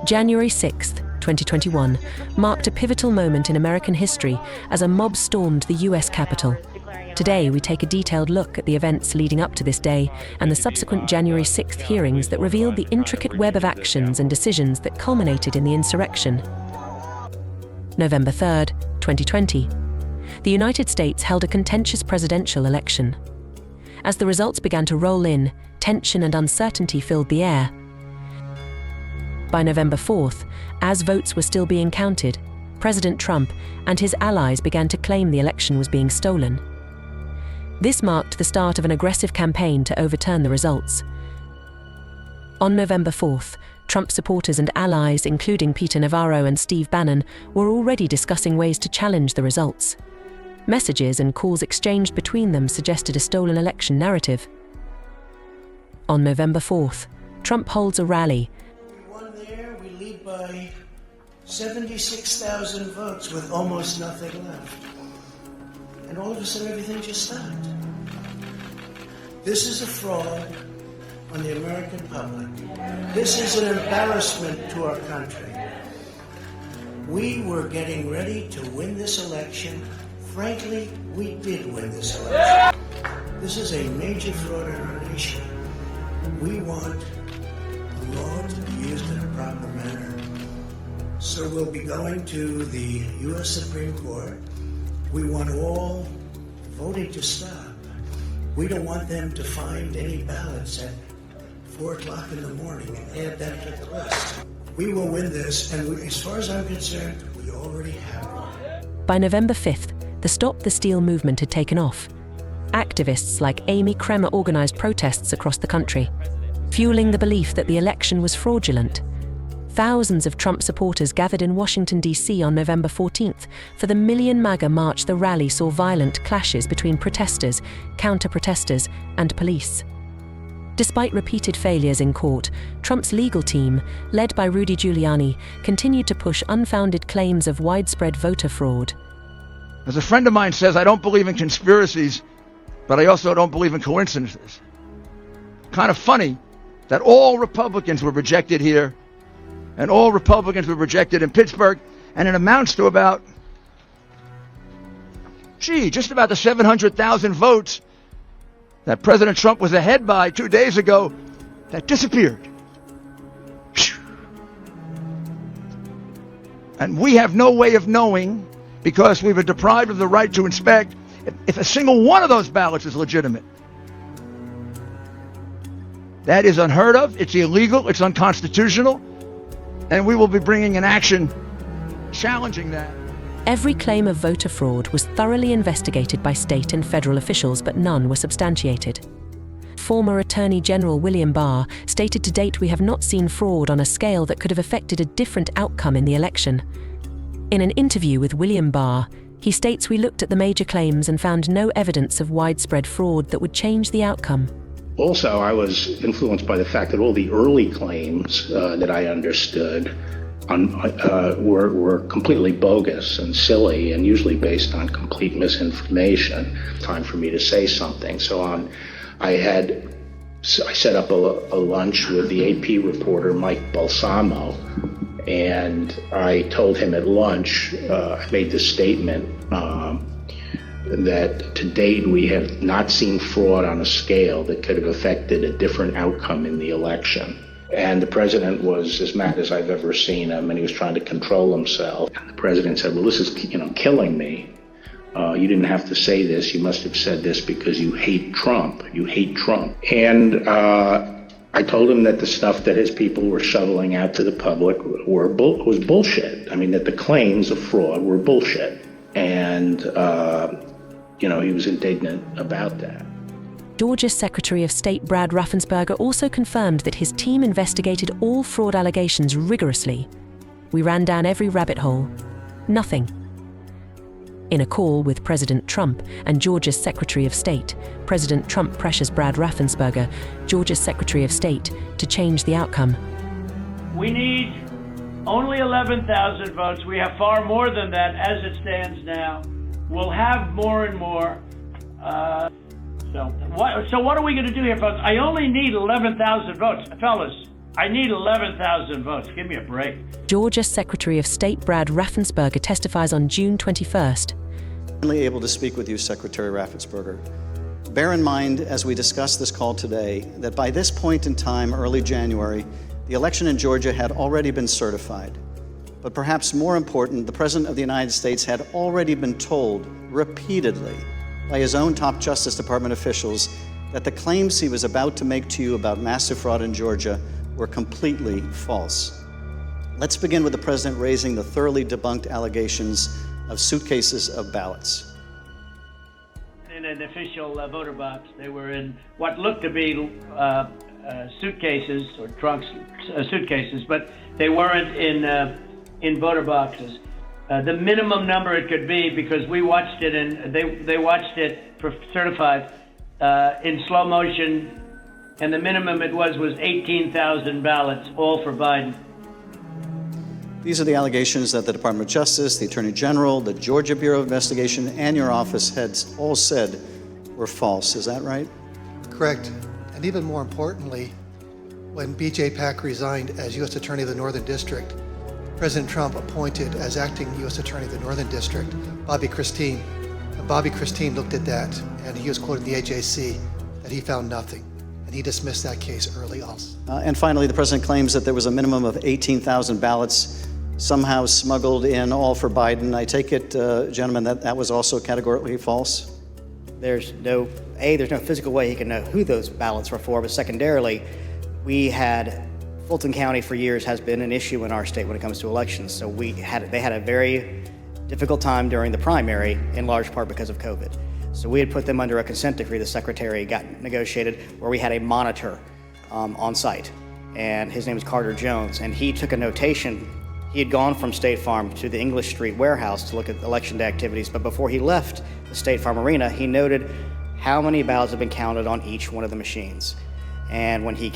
January 6, 2021, marked a pivotal moment in American history as a mob stormed the US Capitol. Today, we take a detailed look at the events leading up to this day and the subsequent January 6th hearings that revealed the intricate web of actions and decisions that culminated in the insurrection. November 3, 2020. The United States held a contentious presidential election. As the results began to roll in, tension and uncertainty filled the air. By November 4th, as votes were still being counted, President Trump and his allies began to claim the election was being stolen. This marked the start of an aggressive campaign to overturn the results. On November 4th, Trump supporters and allies, including Peter Navarro and Steve Bannon, were already discussing ways to challenge the results. Messages and calls exchanged between them suggested a stolen election narrative. On November 4th, Trump holds a rally. We won there, we lead by 76,000 votes with almost nothing left. And all of a sudden everything just stopped. This is a fraud on the American public. This is an embarrassment to our country. We were getting ready to win this election. Frankly, we did win this election. This is a major fraud in our nation. We want the law to be used in a proper manner. So we'll be going to the U.S. Supreme Court. We want all voting to stop. We don't want them to find any ballots at 4 o'clock in the morning and add that to the list. We will win this, and as far as I'm concerned, we already have one. By November 5th, the Stop the Steal movement had taken off. Activists like Amy Kremer organized protests across the country, fueling the belief that the election was fraudulent. Thousands of Trump supporters gathered in Washington, D.C. on November 14th for the Million MAGA March. The rally saw violent clashes between protesters, counter-protesters, and police. Despite repeated failures in court, Trump's legal team, led by Rudy Giuliani, continued to push unfounded claims of widespread voter fraud. As a friend of mine says, I don't believe in conspiracies, but I also don't believe in coincidences. Kind of funny that all Republicans were rejected here, and all Republicans were rejected in Pittsburgh, and it amounts to about, just about the 700,000 votes that President Trump was ahead by 2 days ago that disappeared. And we have no way of knowing, because we were deprived of the right to inspect, if a single one of those ballots is legitimate. That is unheard of, it's illegal, it's unconstitutional, and we will be bringing an action challenging that. Every claim of voter fraud was thoroughly investigated by state and federal officials, but none were substantiated. Former Attorney General William Barr stated, "To date, we have not seen fraud on a scale that could have affected a different outcome in the election." In an interview with William Barr, he states, "We looked at the major claims and found no evidence of widespread fraud that would change the outcome." Also, I was influenced by the fact that all the early claims that I understood were completely bogus and silly, and usually based on complete misinformation. Time for me to say something. So I set up a lunch with the AP reporter Mike Balsamo, and I told him at lunch, I made this statement, that to date we have not seen fraud on a scale that could have affected a different outcome in the election. And the president was as mad as I've ever seen him, and he was trying to control himself. And the president said, "Well, this is killing me. You didn't have to say this. You must have said this because you hate Trump. You hate Trump." And I told him that the stuff that his people were shoveling out to the public was bullshit. I mean, that the claims of fraud were bullshit. And he was indignant about that. Georgia's Secretary of State Brad Raffensperger also confirmed that his team investigated all fraud allegations rigorously. "We ran down every rabbit hole. Nothing." In a call with President Trump and Georgia's Secretary of State, President Trump pressures Brad Raffensperger, Georgia's Secretary of State, to change the outcome. "We need only 11,000 votes. We have far more than that as it stands now. We'll have more and more. So what are we going to do here, folks? I only need 11,000 votes. Fellas, I need 11,000 votes. Give me a break. Georgia Secretary of State Brad Raffensperger testifies on June 21st. Finally able to speak with you, Secretary Raffensperger. Bear in mind, as we discuss this call today, that by this point in time, early January, the election in Georgia had already been certified. But perhaps more important, the President of the United States had already been told repeatedly by his own top Justice Department officials that the claims he was about to make to you about massive fraud in Georgia were completely false. Let's begin with the President raising the thoroughly debunked allegations of suitcases of ballots. In an official voter box, they were in what looked to be suitcases or trunks, suitcases, but they weren't in voter boxes. The minimum number it could be, because we watched it and they watched it certified in slow motion, and the minimum it was 18,000 ballots, all for Biden. These are the allegations that the Department of Justice, the Attorney General, the Georgia Bureau of Investigation, and your office heads all said were false. Is that right? Correct. And even more importantly, when B.J. Pack resigned as U.S. Attorney of the Northern District, President Trump appointed as acting U.S. Attorney of the Northern District Bobby Christine. And Bobby Christine looked at that, and he was quoting the AJC that he found nothing. And he dismissed that case early also. And finally, the President claims that there was a minimum of 18,000 ballots somehow smuggled in, all for Biden. I take it, gentlemen, that was also categorically false? There's no physical way he can know who those ballots were for, but secondarily, Fulton County for years has been an issue in our state when it comes to elections. So they had a very difficult time during the primary, in large part because of COVID. So we had put them under a consent decree the Secretary got negotiated, where we had a monitor on site. And his name is Carter Jones, and he took a notation. He had gone from State Farm to the English Street warehouse to look at election day activities, but before he left the State Farm Arena, he noted how many ballots had been counted on each one of the machines. And when he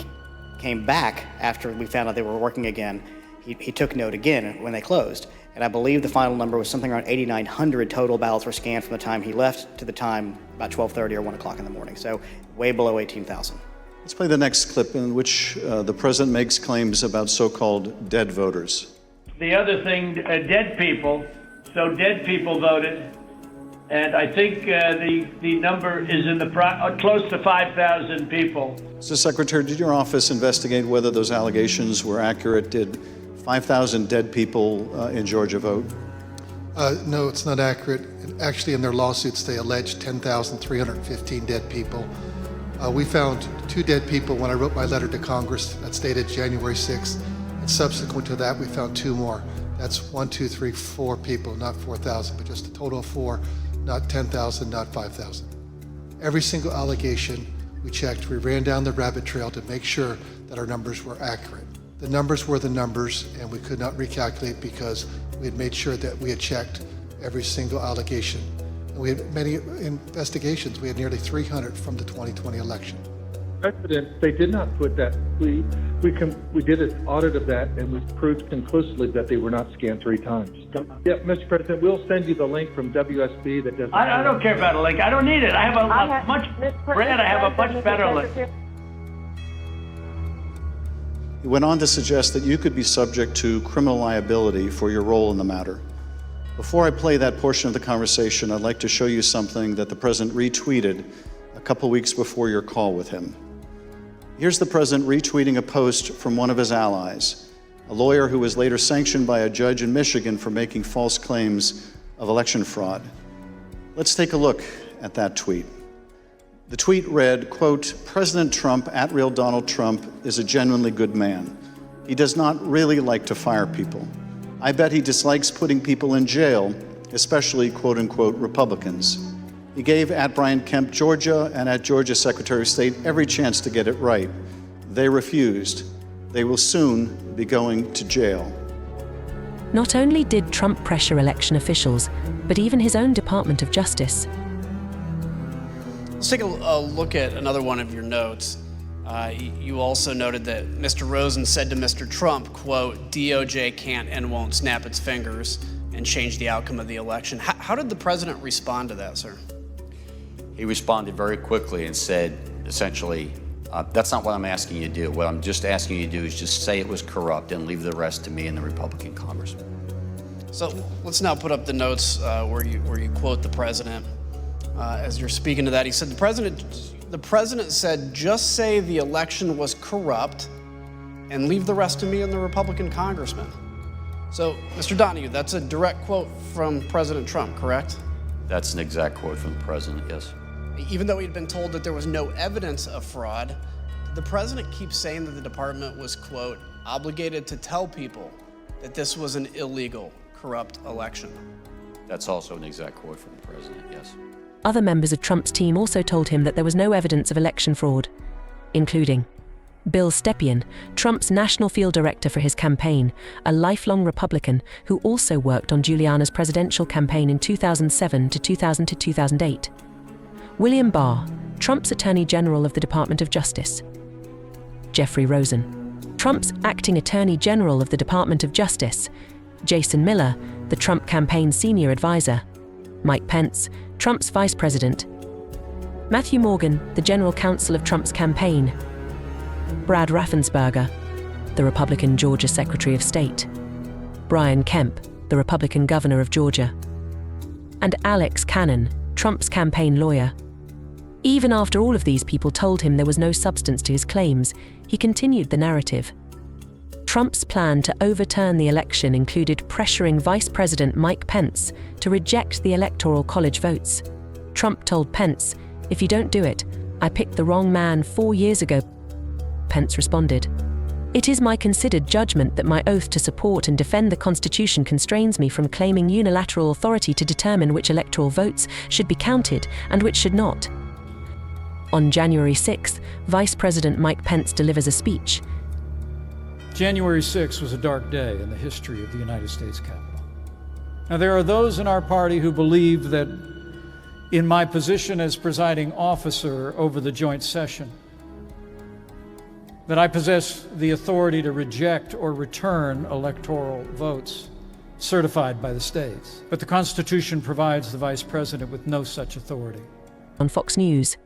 came back after we found out they were working again, he took note again when they closed. And I believe the final number was something around 8,900 total ballots were scanned from the time he left to the time about 12:30 or 1 o'clock in the morning. So way below 18,000. Let's play the next clip in which the President makes claims about so-called dead voters. The other thing, dead people. So dead people voted, and I think the number is in the close to 5,000 people. Mr. Secretary, did your office investigate whether those allegations were accurate? Did 5,000 dead people in Georgia vote? No, it's not accurate. Actually, in their lawsuits, they alleged 10,315 dead people. We found 2 dead people when I wrote my letter to Congress that stated January 6th. And subsequent to that, we found 2 more. That's 4 people, not 4,000, but just a total of 4, not 10,000, not 5,000. Every single allegation we checked, we ran down the rabbit trail to make sure that our numbers were accurate. The numbers were the numbers, and we could not recalculate because we had made sure that we had checked every single allegation. And we had many investigations. We had nearly 300 from the 2020 election. President, they did not put that. We did an audit of that, and we proved conclusively that they were not scanned 3 times. Yeah, Mr. President, we'll send you the link from WSB that does. I don't care about a link. I don't need it. I have a much better link. He went on to suggest that you could be subject to criminal liability for your role in the matter. Before I play that portion of the conversation, I'd like to show you something that the President retweeted a couple weeks before your call with him. Here's the President retweeting a post from one of his allies, a lawyer who was later sanctioned by a judge in Michigan for making false claims of election fraud. Let's take a look at that tweet. The tweet read, quote, "President Trump, @real Donald Trump, is a genuinely good man. He does not really like to fire people. I bet he dislikes putting people in jail, especially quote unquote Republicans. He gave @Brian Kemp, Georgia, and @Georgia Secretary of State every chance to get it right. They refused. They will soon be going to jail." Not only did Trump pressure election officials, but even his own Department of Justice. Let's take a look at another one of your notes. You also noted that Mr. Rosen said to Mr. Trump, quote, "DOJ can't and won't snap its fingers and change the outcome of the election." How did the president respond to that, sir? He responded very quickly and said, essentially, That's not what I'm asking you to do. What I'm just asking you to do is just say it was corrupt and leave the rest to me and the Republican congressman. So let's now put up the notes where you quote the president. As you're speaking to that, he said, the president said, just say the election was corrupt and leave the rest to me and the Republican congressman. So, Mr. Donahue, that's a direct quote from President Trump, correct? That's an exact quote from the president, yes. Even though he'd been told that there was no evidence of fraud, the president keeps saying that the department was, quote, obligated to tell people that this was an illegal, corrupt election. That's also an exact quote from the president, yes. Other members of Trump's team also told him that there was no evidence of election fraud, including Bill Stepien, Trump's national field director for his campaign, a lifelong Republican who also worked on Giuliani's presidential campaign in 2007 to 2008. William Barr, Trump's Attorney General of the Department of Justice. Jeffrey Rosen, Trump's acting Attorney General of the Department of Justice. Jason Miller, the Trump campaign senior advisor. Mike Pence, Trump's vice president. Matthew Morgan, the general counsel of Trump's campaign. Brad Raffensperger, the Republican Georgia Secretary of State. Brian Kemp, the Republican governor of Georgia. And Alex Cannon, Trump's campaign lawyer. Even after all of these people told him there was no substance to his claims, he continued the narrative. Trump's plan to overturn the election included pressuring Vice President Mike Pence to reject the Electoral College votes. Trump told Pence, "If you don't do it, I picked the wrong man 4 years ago." Pence responded, "It is my considered judgment that my oath to support and defend the Constitution constrains me from claiming unilateral authority to determine which electoral votes should be counted and which should not." On January 6th, Vice President Mike Pence delivers a speech. January 6th was a dark day in the history of the United States Capitol. Now, there are those in our party who believe that in my position as presiding officer over the joint session, that I possess the authority to reject or return electoral votes certified by the states. But the Constitution provides the Vice President with no such authority. On Fox News,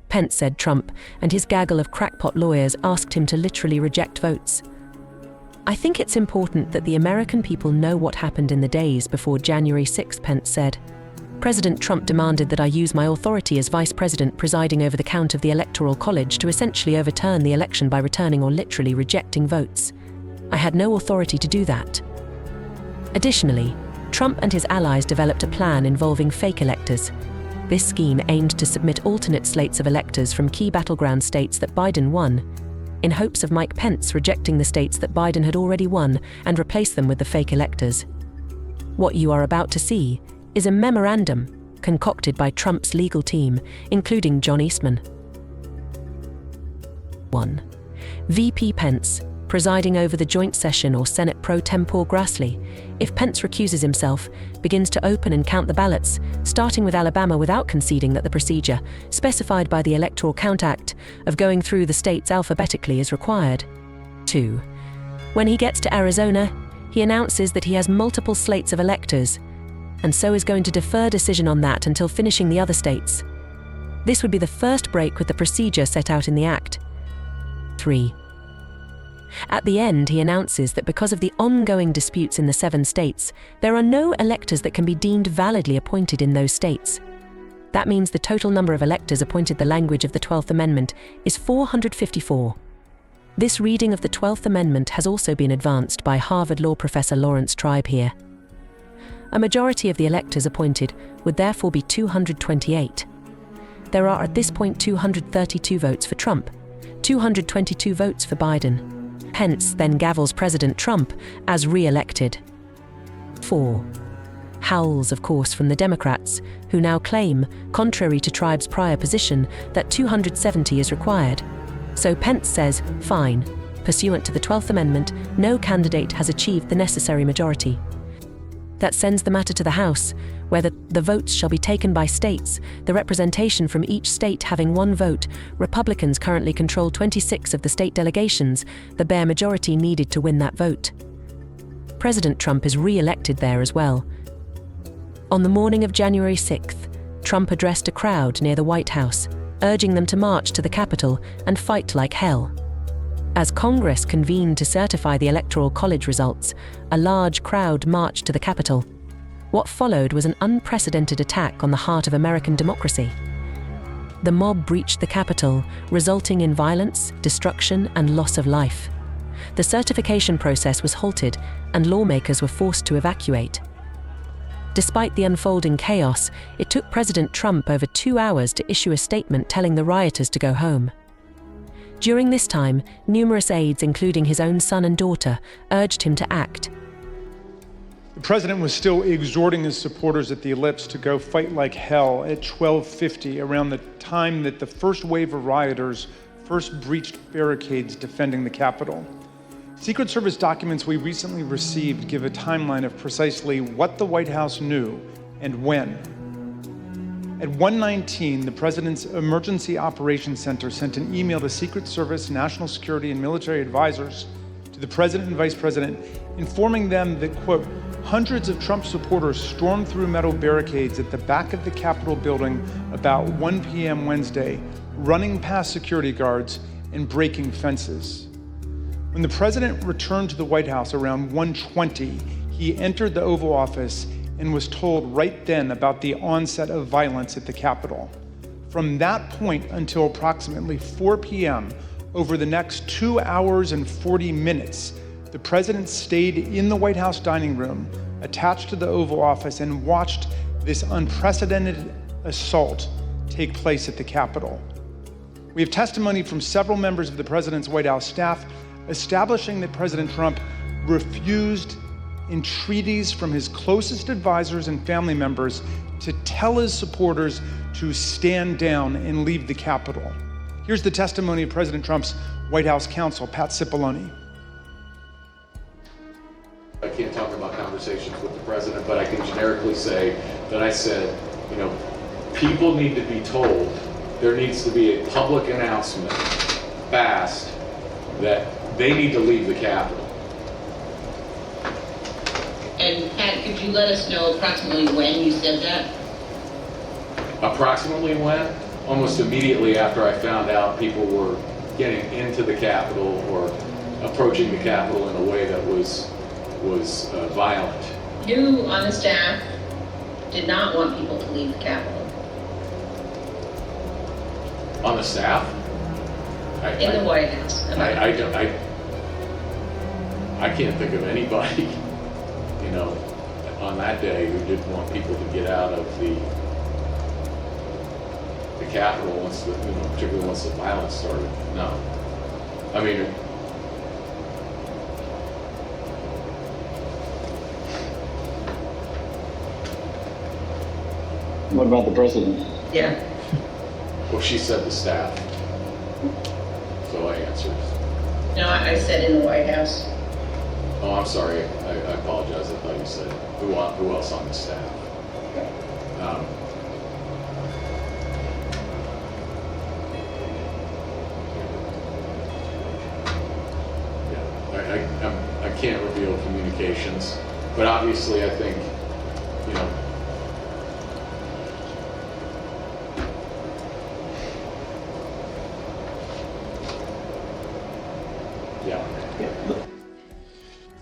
Pence said Trump and his gaggle of crackpot lawyers asked him to literally reject votes. "I think it's important that the American people know what happened in the days before January 6, Pence said. President Trump demanded that I use my authority as vice president presiding over the count of the Electoral College to essentially overturn the election by returning or literally rejecting votes. I had no authority to do that." Additionally, Trump and his allies developed a plan involving fake electors. This scheme aimed to submit alternate slates of electors from key battleground states that Biden won, in hopes of Mike Pence rejecting the states that Biden had already won and replace them with the fake electors. What you are about to see is a memorandum concocted by Trump's legal team, including John Eastman. 1. VP Pence, presiding over the joint session or Senate pro tempore Grassley, if Pence recuses himself, begins to open and count the ballots, starting with Alabama without conceding that the procedure, specified by the Electoral Count Act, of going through the states alphabetically is required. 2. When he gets to Arizona, he announces that he has multiple slates of electors, and so is going to defer decision on that until finishing the other states. This would be the first break with the procedure set out in the Act. 3. At the end, he announces that because of the ongoing disputes in the 7 states, there are no electors that can be deemed validly appointed in those states. That means the total number of electors appointed the language of the 12th Amendment is 454. This reading of the 12th Amendment has also been advanced by Harvard law professor Lawrence Tribe here. A majority of the electors appointed would therefore be 228. There are at this point 232 votes for Trump, 222 votes for Biden. Pence then gavels President Trump as re-elected. 4. Howls, of course, from the Democrats, who now claim, contrary to Tribe's prior position, that 270 is required. So Pence says, fine, pursuant to the 12th Amendment, no candidate has achieved the necessary majority. That sends the matter to the House, where the votes shall be taken by states, the representation from each state having 1 vote. Republicans currently control 26 of the state delegations, the bare majority needed to win that vote. President Trump is re-elected there as well. On the morning of January 6th, Trump addressed a crowd near the White House. urging them to march to the Capitol and fight like hell. As Congress convened to certify the Electoral College results, a large crowd marched to the Capitol. What followed was an unprecedented attack on the heart of American democracy. The mob breached the Capitol, resulting in violence, destruction, and loss of life. The certification process was halted, and lawmakers were forced to evacuate. Despite the unfolding chaos, it took President Trump over 2 hours to issue a statement telling the rioters to go home. During this time, numerous aides, including his own son and daughter, urged him to act. The president was still exhorting his supporters at the Ellipse to go fight like hell at 12:50, around the time that the first wave of rioters first breached barricades defending the Capitol. Secret Service documents we recently received give a timeline of precisely what the White House knew and when. At 1:19, the President's Emergency Operations Center sent an email to Secret Service, national security, and military advisors to the President and Vice President, informing them that, quote, hundreds of Trump supporters stormed through metal barricades at the back of the Capitol building about 1 p.m. Wednesday, running past security guards and breaking fences. When the President returned to the White House around 1:20, he entered the Oval Office and was told right then about the onset of violence at the Capitol. From that point until approximately 4 p.m., over the next 2 hours and 40 minutes, the President stayed in the White House dining room, attached to the Oval Office, and watched this unprecedented assault take place at the Capitol. We have testimony from several members of the President's White House staff establishing that President Trump refused entreaties from his closest advisors and family members to tell his supporters to stand down and leave the Capitol. Here's the testimony of President Trump's White House counsel, Pat Cipollone. I can't talk about conversations with the president, but I can generically say that I said, people need to be told, there needs to be a public announcement fast that they need to leave the Capitol. And Pat, could you let us know approximately when you said that? Approximately when? Almost immediately after I found out people were getting into the Capitol or approaching the Capitol in a way that was violent. You on the staff did not want people to leave the Capitol. On the staff? In the White House. I can't think of anybody, on that day who didn't want people to get out of the Capitol once particularly once the violence started. No. I mean, what about the president? Yeah. Well, she said the staff. So I answered. No, I said in the White House. Oh, I'm sorry. I apologize. I thought you said who else on the staff. I can't reveal communications, but obviously I think,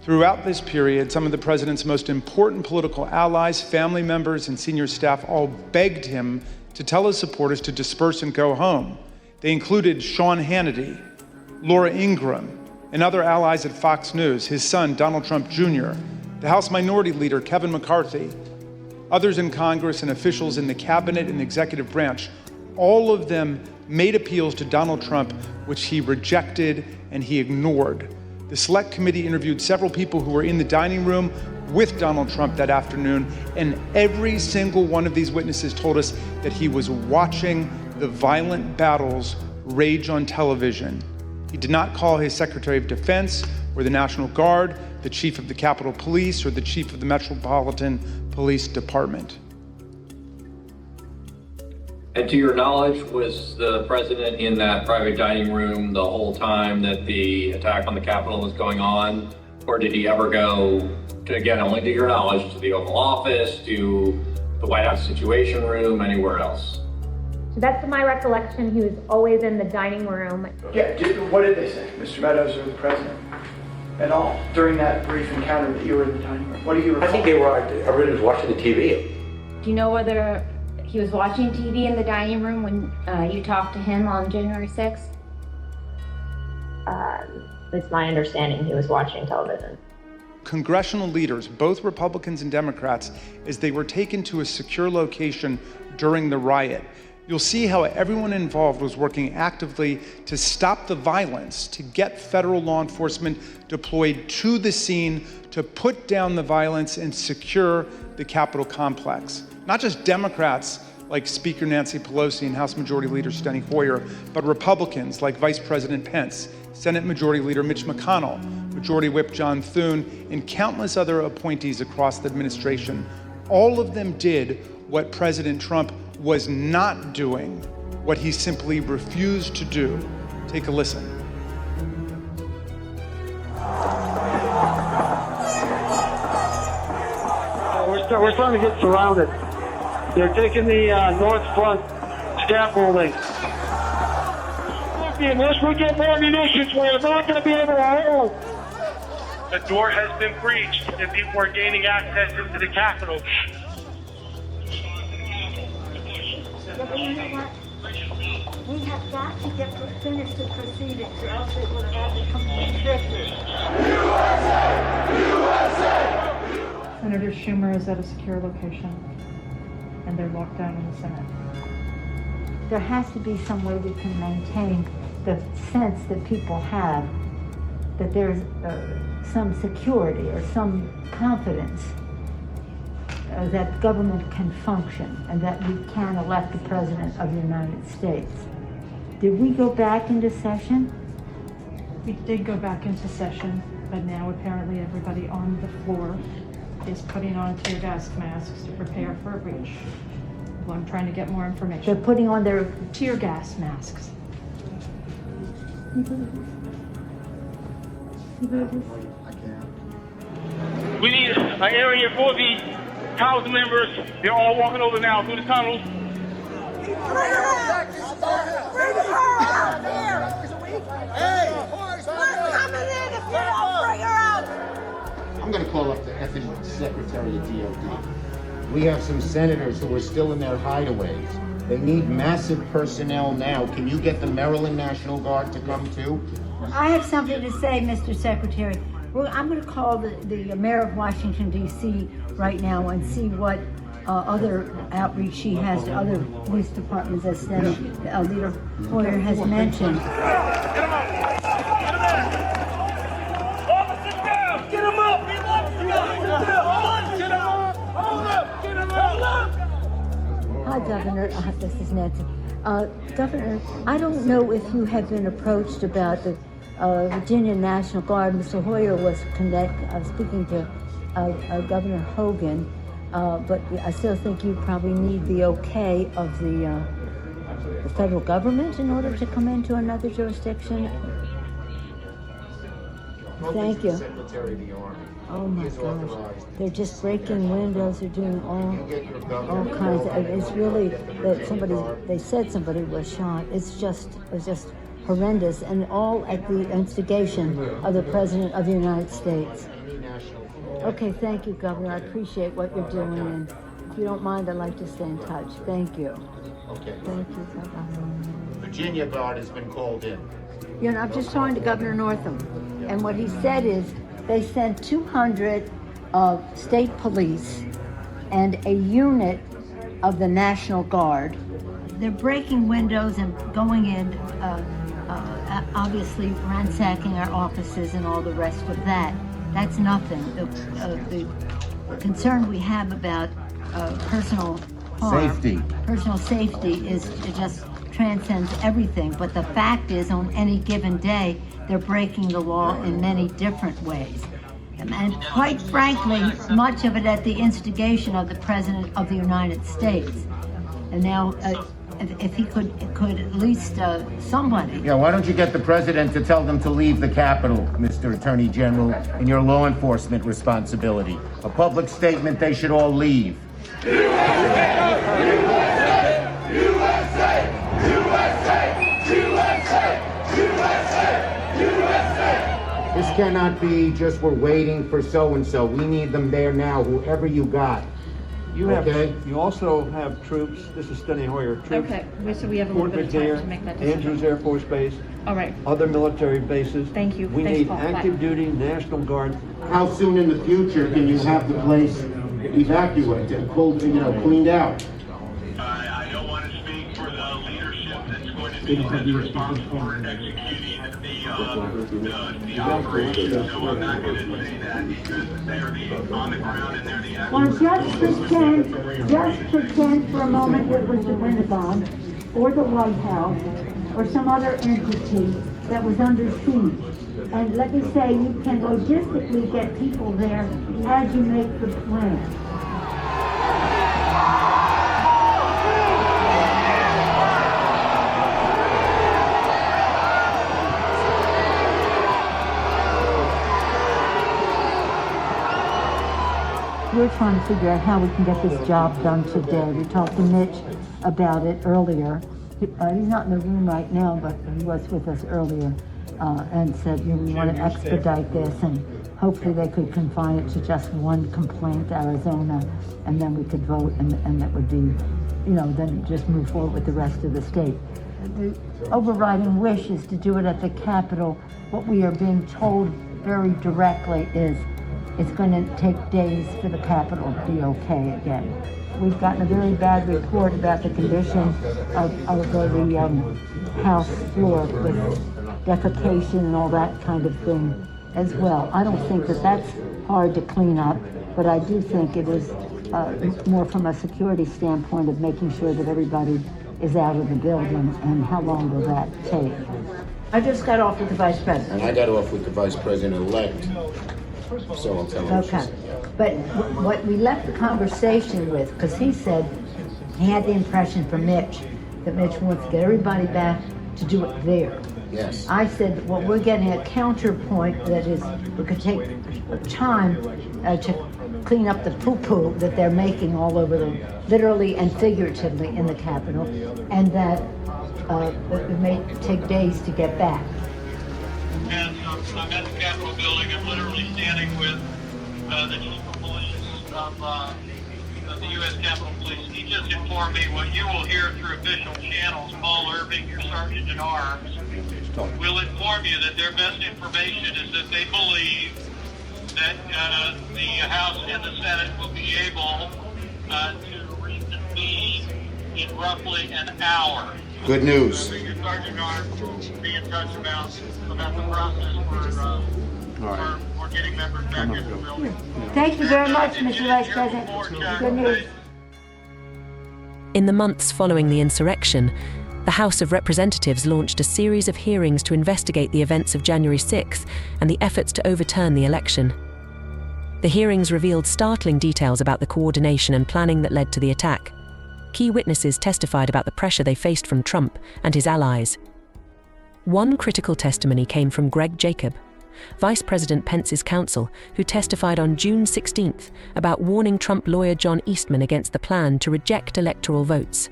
Throughout this period, some of the president's most important political allies, family members, and senior staff all begged him to tell his supporters to disperse and go home. They included Sean Hannity, Laura Ingraham, and other allies at Fox News, his son, Donald Trump Jr., the House Minority Leader, Kevin McCarthy, others in Congress, and officials in the cabinet and executive branch. All of them made appeals to Donald Trump, which he rejected and he ignored. The Select Committee interviewed several people who were in the dining room with Donald Trump that afternoon, and every single one of these witnesses told us that he was watching the violent battles rage on television. He did not call his Secretary of Defense or the National Guard, the Chief of the Capitol Police, or the Chief of the Metropolitan Police Department. And to your knowledge, was the president in that private dining room the whole time that the attack on the Capitol was going on? Or did he ever go, to, again, only to your knowledge, to the Oval Office, to the White House Situation Room, anywhere else? That's my recollection. He was always in the dining room. Yeah, what did they say, Mr. Meadows or the president? At all during that brief encounter that you were in the dining room? What do you recall? I think everybody was watching the TV. Do you know whether he was watching TV in the dining room when you talked to him on January 6th? It's my understanding he was watching television. Congressional leaders, both Republicans and Democrats, as they were taken to a secure location during the riot. You'll see how everyone involved was working actively to stop the violence, to get federal law enforcement deployed to the scene, to put down the violence and secure the Capitol complex. Not just Democrats like Speaker Nancy Pelosi and House Majority Leader Steny Hoyer, but Republicans like Vice President Pence, Senate Majority Leader Mitch McConnell, Majority Whip John Thune, and countless other appointees across the administration. All of them did what President Trump was not doing, what he simply refused to do. Take a listen. We're starting to get surrounded. They're taking the north front scaffolding. Unless we get more munitions, we're not going to be able to hold. The door has been breached and people are gaining access into the Capitol. We have got to finish the proceedings, or else it will have become restricted. Senator Schumer is at a secure location, and they're locked down in the Senate. There has to be some way we can maintain the sense that people have that there's some security or some confidence that government can function and that we can elect the President of the United States. Did we go back into session? We did go back into session, but now apparently everybody on the floor is putting on tear gas masks to prepare for a breach. Well, I'm trying to get more information. They're putting on their tear gas masks. We need an area for the House members. They're all walking over now through the tunnels. Bring her out! Bring her out here! Hey! We're coming in if you don't bring her out! I'm going to call up the effing Secretary of DOD. We have some senators who are still in their hideaways. They need massive personnel now. Can you get the Maryland National Guard to come too? I have something to say, Mr. Secretary. I'm going to call the mayor of Washington, D.C. right now and see what other outreach she has to other police departments, as Leader Hoyer has mentioned. Get him up! Officers down! Get him up! Get him up! Hold up! Get him up! Hi, Governor. This is Nancy. Governor, I don't know if you have been approached about the Virginia National Guard. Mr. Hoyer was speaking to Governor Hogan, but I still think you probably need the okay of the federal government in order to come into another jurisdiction. Thank you. Oh my gosh, they're just breaking windows. They're doing all kinds of. It's really that they said somebody was shot. It's just horrendous, and all at the instigation of the President of the United States. Okay, thank you, Governor. I appreciate what you're doing, and if you don't mind, I'd like to stay in touch. Thank you. Okay. Thank you, Governor. Virginia Guard has been called in. You know, I'm just talking to Governor Northam, and what he said is they sent 200 state police and a unit of the National Guard. They're breaking windows and going in, obviously ransacking our offices and all the rest of that. That's nothing. The concern we have about personal harm, personal safety is it just transcends everything. But the fact is, on any given day, they're breaking the law in many different ways. And quite frankly, much of it at the instigation of the President of the United States. And now, if he could at least somebody. Yeah, why don't you get the President to tell them to leave the Capitol, Mr. Attorney General, in your law enforcement responsibility. A public statement, they should all leave. USA! USA! cannot be just we're waiting for so-and-so. We need them there now, whoever you got. You Okay. you also have troops, this is Steny Hoyer, troops. Okay, so we have a little Fort bit of time McNair, to make that decision. Andrews Air Force Base, All right, other military bases. thank you. We Thanks, need Paul. Bye. active duty National Guard. How soon in the future can you have the place evacuated, pulled, cleaned out? I don't want to speak for the leadership that's going to be responsible for executing the operation, so I'm not going to say that because they're on the ground and they're the Well, just pretend for a moment it was the Pentagon or the White House or some other entity that was under siege. And let me say, you can logistically get people there as you make the plan. We're trying to figure out how we can get this job done today. We talked to Mitch about it earlier. He's not in the room right now, but he was with us earlier and said, we want to expedite this, and hopefully they could confine it to just one complaint, Arizona, and then we could vote, and that would be, then just move forward with the rest of the state. The overriding wish is to do it at the Capitol. What we are being told very directly is it's going to take days for the Capitol to be okay again. We've gotten a very bad report about the condition of the House floor with defecation and all that kind of thing as well. I don't think that that's hard to clean up, but I do think it is more from a security standpoint of making sure that everybody is out of the building, and how long will that take? I just got off with the Vice President. And I got off with the Vice President-elect, so I'll tell him. Okay, but what we left the conversation with, because he said he had the impression from Mitch that Mitch wants to get everybody back to do it there. Yes. I said, well, we're getting a counterpoint that is, we could take time to clean up the poo-poo that they're making all over literally and figuratively in the Capitol, and that it may take days to get back. And I'm at the Capitol building. I'm literally standing with the chief of police of the U.S. Capitol Police. He just informed me what you will hear through official channels. Paul Irving, your sergeant at arms, will inform you that their best information is that they believe that the House and the Senate will be able to reconvene in roughly an hour. Good news. So your sergeant at arms will be in touch about the process for getting members back into the building. Thank you very much, Mr. Vice President. Good news. In the months following the insurrection, the House of Representatives launched a series of hearings to investigate the events of January 6th and the efforts to overturn the election. The hearings revealed startling details about the coordination and planning that led to the attack. Key witnesses testified about the pressure they faced from Trump and his allies. One critical testimony came from Greg Jacob, Vice President Pence's counsel, who testified on June 16th about warning Trump lawyer John Eastman against the plan to reject electoral votes.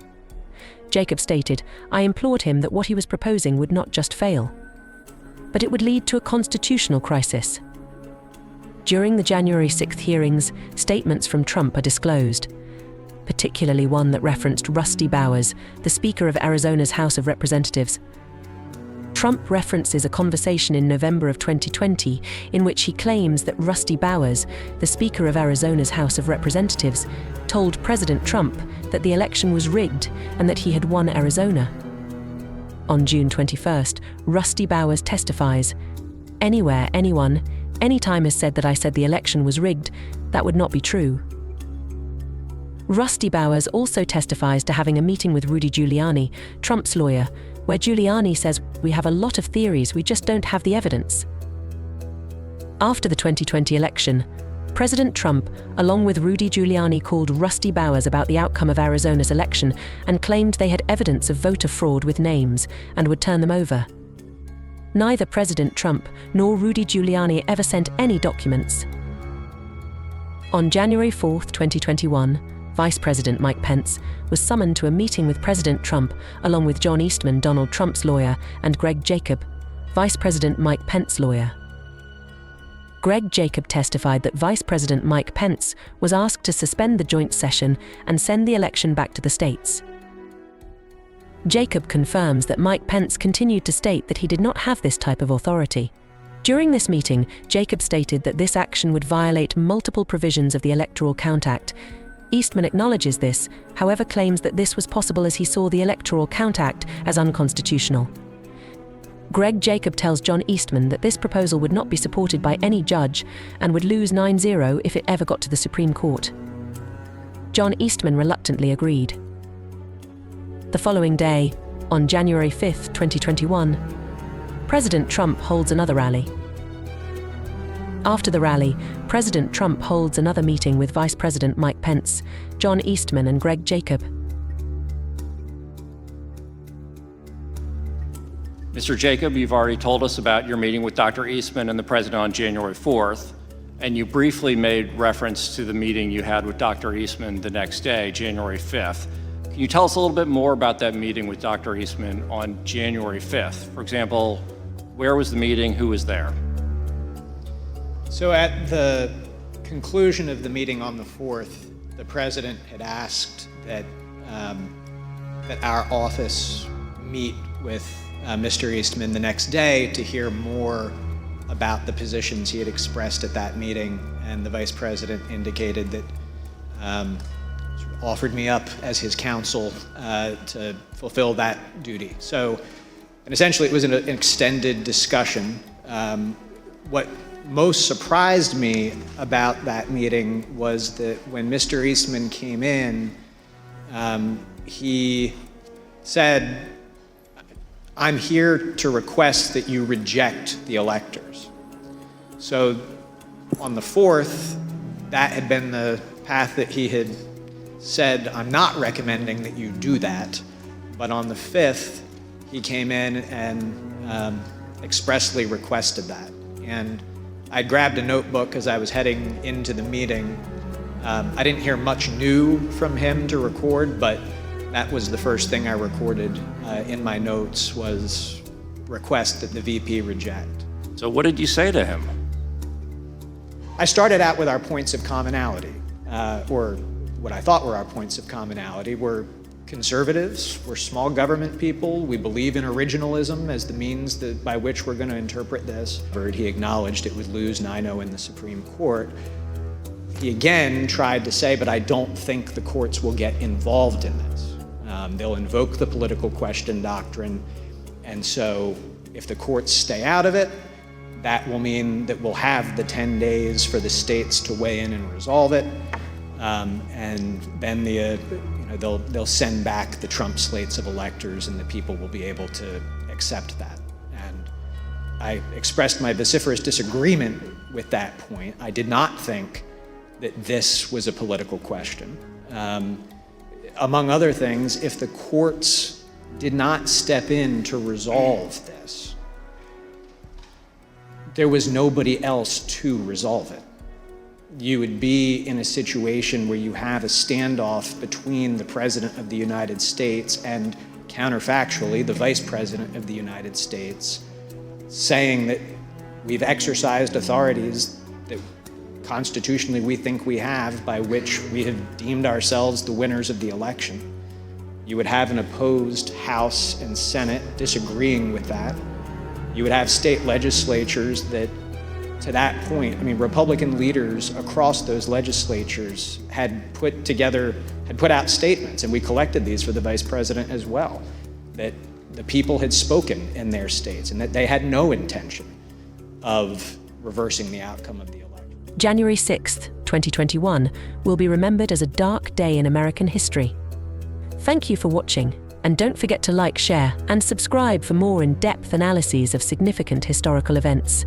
Jacob stated, "I implored him that what he was proposing would not just fail, but it would lead to a constitutional crisis." During the January 6th hearings, statements from Trump are disclosed, particularly one that referenced Rusty Bowers, the Speaker of Arizona's House of Representatives. Trump references a conversation in November of 2020 in which he claims that Rusty Bowers, the Speaker of Arizona's House of Representatives, told President Trump that the election was rigged and that he had won Arizona. On June 21st, Rusty Bowers testifies, "Anywhere, anyone, anytime has said that I said the election was rigged, that would not be true." Rusty Bowers also testifies to having a meeting with Rudy Giuliani, Trump's lawyer, where Giuliani says, "We have a lot of theories, we just don't have the evidence." After the 2020 election, President Trump, along with Rudy Giuliani, called Rusty Bowers about the outcome of Arizona's election and claimed they had evidence of voter fraud with names and would turn them over. Neither President Trump nor Rudy Giuliani ever sent any documents. On January 4th, 2021, Vice President Mike Pence was summoned to a meeting with President Trump, along with John Eastman, Donald Trump's lawyer, and Greg Jacob, Vice President Mike Pence's lawyer. Greg Jacob testified that Vice President Mike Pence was asked to suspend the joint session and send the election back to the states. Jacob confirms that Mike Pence continued to state that he did not have this type of authority. During this meeting, Jacob stated that this action would violate multiple provisions of the Electoral Count Act. Eastman acknowledges this, however claims that this was possible as he saw the Electoral Count Act as unconstitutional. Greg Jacob tells John Eastman that this proposal would not be supported by any judge and would lose 9-0 if it ever got to the Supreme Court. John Eastman reluctantly agreed. The following day, on January 5, 2021, President Trump holds another rally. After the rally, President Trump holds another meeting with Vice President Mike Pence, John Eastman, and Greg Jacob. Mr. Jacob, you've already told us about your meeting with Dr. Eastman and the President on January 4th, and you briefly made reference to the meeting you had with Dr. Eastman the next day, January 5th. Can you tell us a little bit more about that meeting with Dr. Eastman on January 5th? For example, where was the meeting? Who was there? So at the conclusion of the meeting on the 4th, the President had asked that our office meet with Mr. Eastman the next day to hear more about the positions he had expressed at that meeting, and the Vice President indicated that offered me up as his counsel to fulfill that duty. So, and essentially it was an extended discussion. What most surprised me about that meeting was that when Mr. Eastman came in, he said, "I'm here to request that you reject the electors." So on the 4th, that had been the path that he had said, "I'm not recommending that you do that." But on the 5th, he came in and expressly requested that. And I grabbed a notebook as I was heading into the meeting. I didn't hear much new from him to record, but that was the first thing I recorded in my notes, was request that the VP reject. So what did you say to him? I started out with our points of commonality, or what I thought were our points of commonality. We're conservatives, we're small government people, we believe in originalism as the means by which we're going to interpret this. He acknowledged it would lose 9-0 in the Supreme Court. He again tried to say, but I don't think the courts will get involved in this. They'll invoke the political question doctrine, and so if the courts stay out of it, that will mean that we'll have the 10 days for the states to weigh in and resolve it, and then they'll send back the Trump slates of electors, and the people will be able to accept that. And I expressed my vociferous disagreement with that point. I did not think that this was a political question. Among other things, if the courts did not step in to resolve this, there was nobody else to resolve it. You would be in a situation where you have a standoff between the President of the United States and, counterfactually, the Vice President of the United States, saying that we've exercised authorities that constitutionally we think we have, by which we have deemed ourselves the winners of the election. You would have an opposed House and Senate disagreeing with that. You would have state legislatures that, to that point, Republican leaders across those legislatures had put out statements, and we collected these for the Vice President as well, that the people had spoken in their states and that they had no intention of reversing the outcome of the election. January 6th, 2021 will be remembered as a dark day in American history. Thank you for watching, and don't forget to like, share, and subscribe for more in-depth analyses of significant historical events.